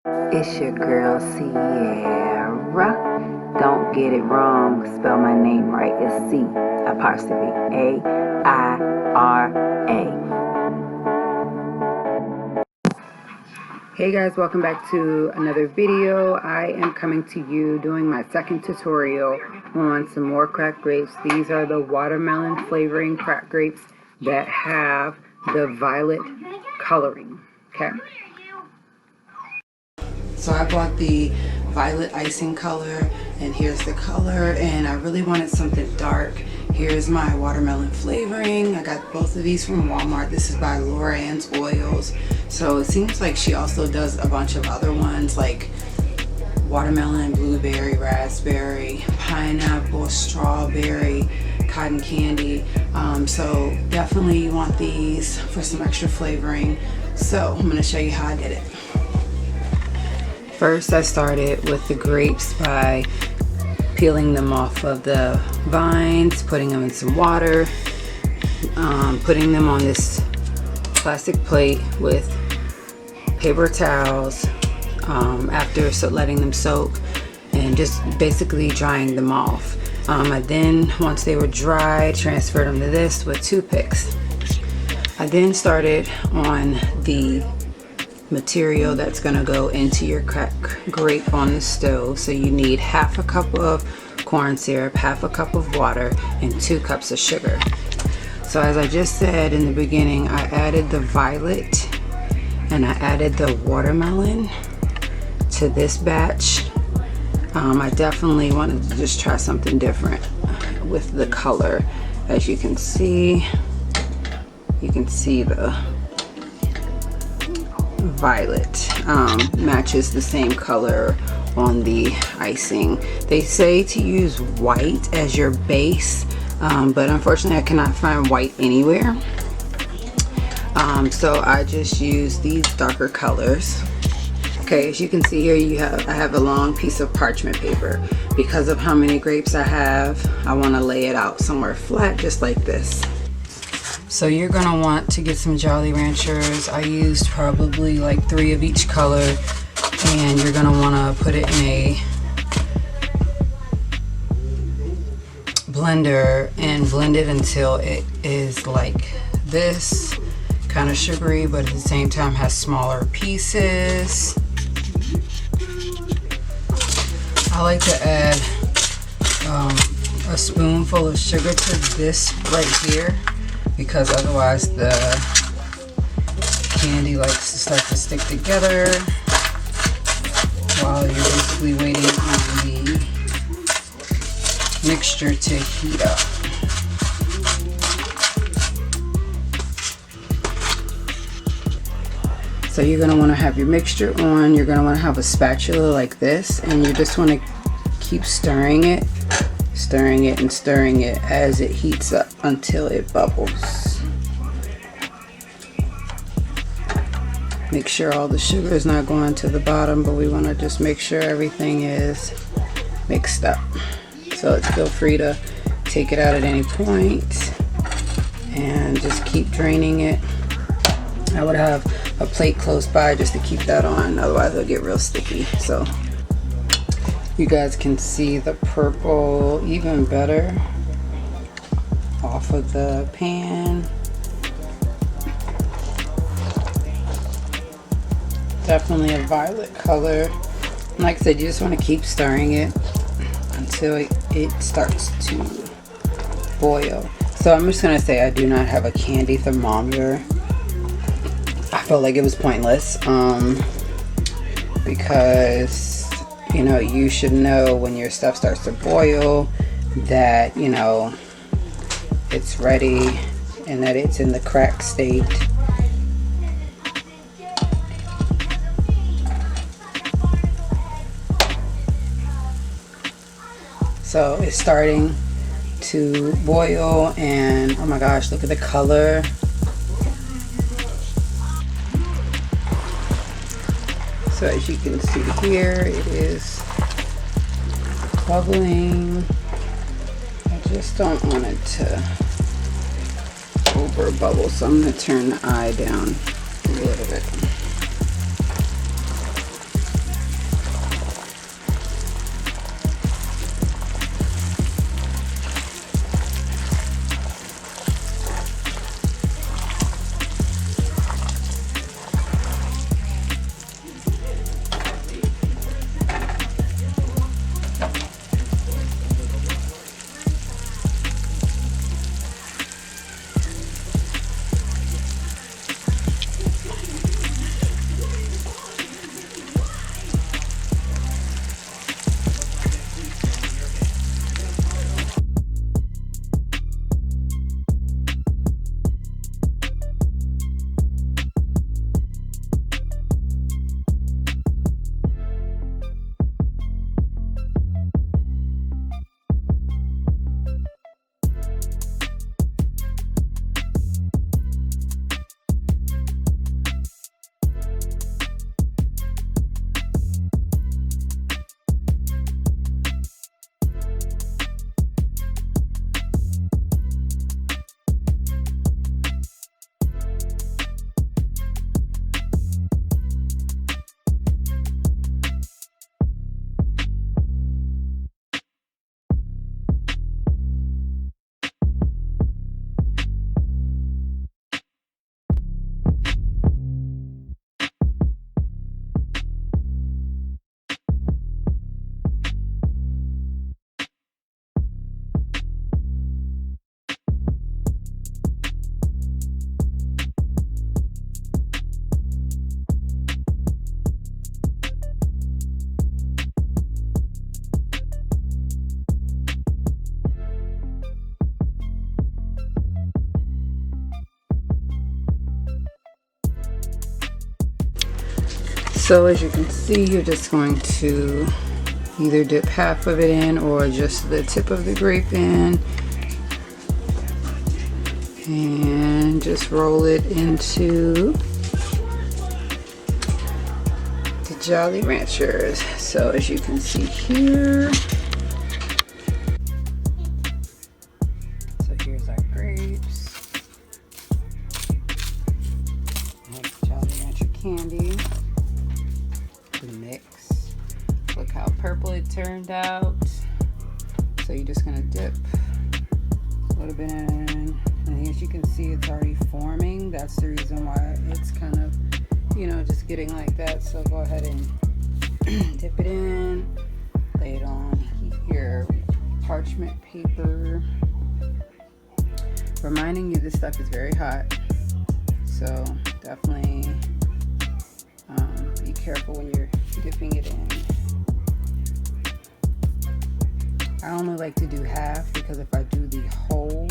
It's your girl C'Aira. Don't get it wrong, spell my name right. It's C apostrophe A-I-R-A. Hey guys, welcome back to another video. I am coming to you doing my second tutorial on some more cracked grapes. These are the watermelon flavoring cracked grapes that have the violet coloring. Okay. So I bought the violet icing color, and here's the color, and I really wanted something dark. Here's my watermelon flavoring. I got both of these from Walmart. This is by Loran's Oils. So it seems like she also does a bunch of other ones like watermelon, blueberry, raspberry, pineapple, strawberry, cotton candy. So definitely you want these for some extra flavoring. So I'm going to show you how I did it. First, I started with the grapes by peeling them off of the vines, putting them in some water, putting them on this plastic plate with paper towels after letting them soak, and just basically drying them off. I then, once they were dry, transferred them to this with toothpicks. I then started on the material that's going to go into your cracked grape on the stove. So you need half a cup of corn syrup, half a cup of water, and 2 cups of sugar. So as I just said in the beginning, I added the violet and I added the watermelon to this batch. I definitely wanted to just try something different with the color. As you can see the violet matches the same color on the icing. They say to use white as your base, but unfortunately I cannot find white anywhere. So I just use these darker colors. Okay, as you can see here, I have a long piece of parchment paper. Because of how many grapes I have, I want to lay it out somewhere flat, just like this. So you're going to want to get some Jolly Ranchers. I used probably like 3 of each color, and you're going to want to put it in a blender and blend it until it is like this, kind of sugary, but at the same time has smaller pieces. I like to add a spoonful of sugar to this right here, because otherwise the candy likes to start to stick together while you're basically waiting on the mixture to heat up. So you're going to want to have your mixture on. You're going to want to have a spatula like this, and you just want to keep stirring it and stirring it as it heats up until it bubbles. Make sure all the sugar is not going to the bottom, but we want to just make sure everything is mixed up. So feel free to take it out at any point and just keep draining it. I would have a plate close by just to keep that on, otherwise it'll get real sticky. So you guys can see the purple even better off of the pan. Definitely a violet color. And like I said, you just want to keep stirring it until it starts to boil. So I'm just going to say I do not have a candy thermometer. I felt like it was pointless because, you know, you should know when your stuff starts to boil that, you know, it's ready and that it's in the crack state. So it's starting to boil, and oh my gosh, look at the color. So as you can see here, it is bubbling. I just don't want it to over bubble, so I'm going to turn the eye down a little bit. So as you can see, you're just going to either dip half of it in or just the tip of the grape in, and just roll it into the Jolly Ranchers. So as you can see here, so here's our grapes, next Jolly Rancher candy, the mix. Look how purple it turned out. So you're just gonna dip a little bit in, and as you can see, it's already forming. That's the reason why it's kind of, you know, just getting like that. So go ahead and dip it in, lay it on your parchment paper, reminding you this stuff is very hot, so definitely be careful when you're dipping it in. I only like to do half, because if I do the whole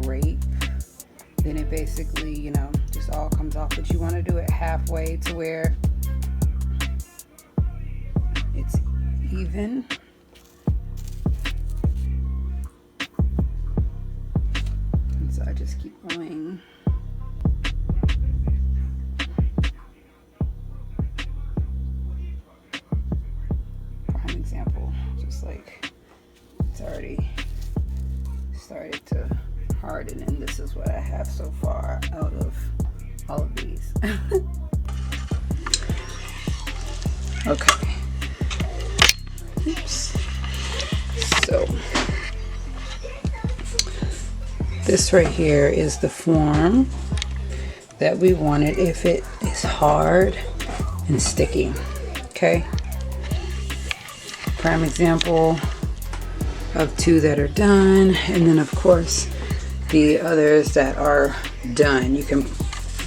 grape, then it basically, you know, just all comes off. But you want to do it halfway to where it's even. And so I just keep going. Prime example, just like it's already started to harden, and this is what I have so far out of all of these. Okay. Oops. So this right here is the form that we wanted if it is hard and sticky. Okay. Prime example of 2 that are done, and then of course the others that are done. You can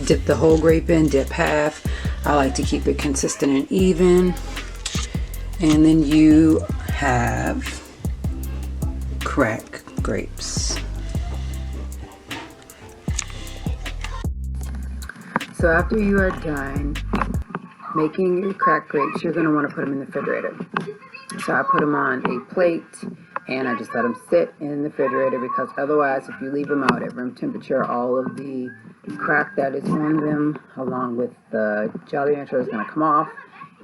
dip the whole grape in, dip half. I like to keep it consistent and even. And then you have crack grapes. So after you are done making your cracked grapes, you're going to want to put them in the refrigerator. So I put them on a plate, and I just let them sit in the refrigerator, because otherwise, if you leave them out at room temperature, all of the crack that is on them, along with the Jolly Rancher, is going to come off.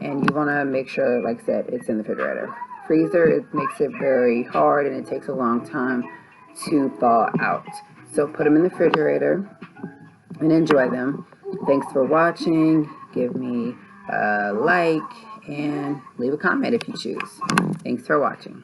And you want to make sure, like I said, it's in the refrigerator. Freezer, it makes it very hard, and it takes a long time to thaw out. So put them in the refrigerator and enjoy them. Thanks for watching. Give me a like and leave a comment if you choose. Thanks for watching.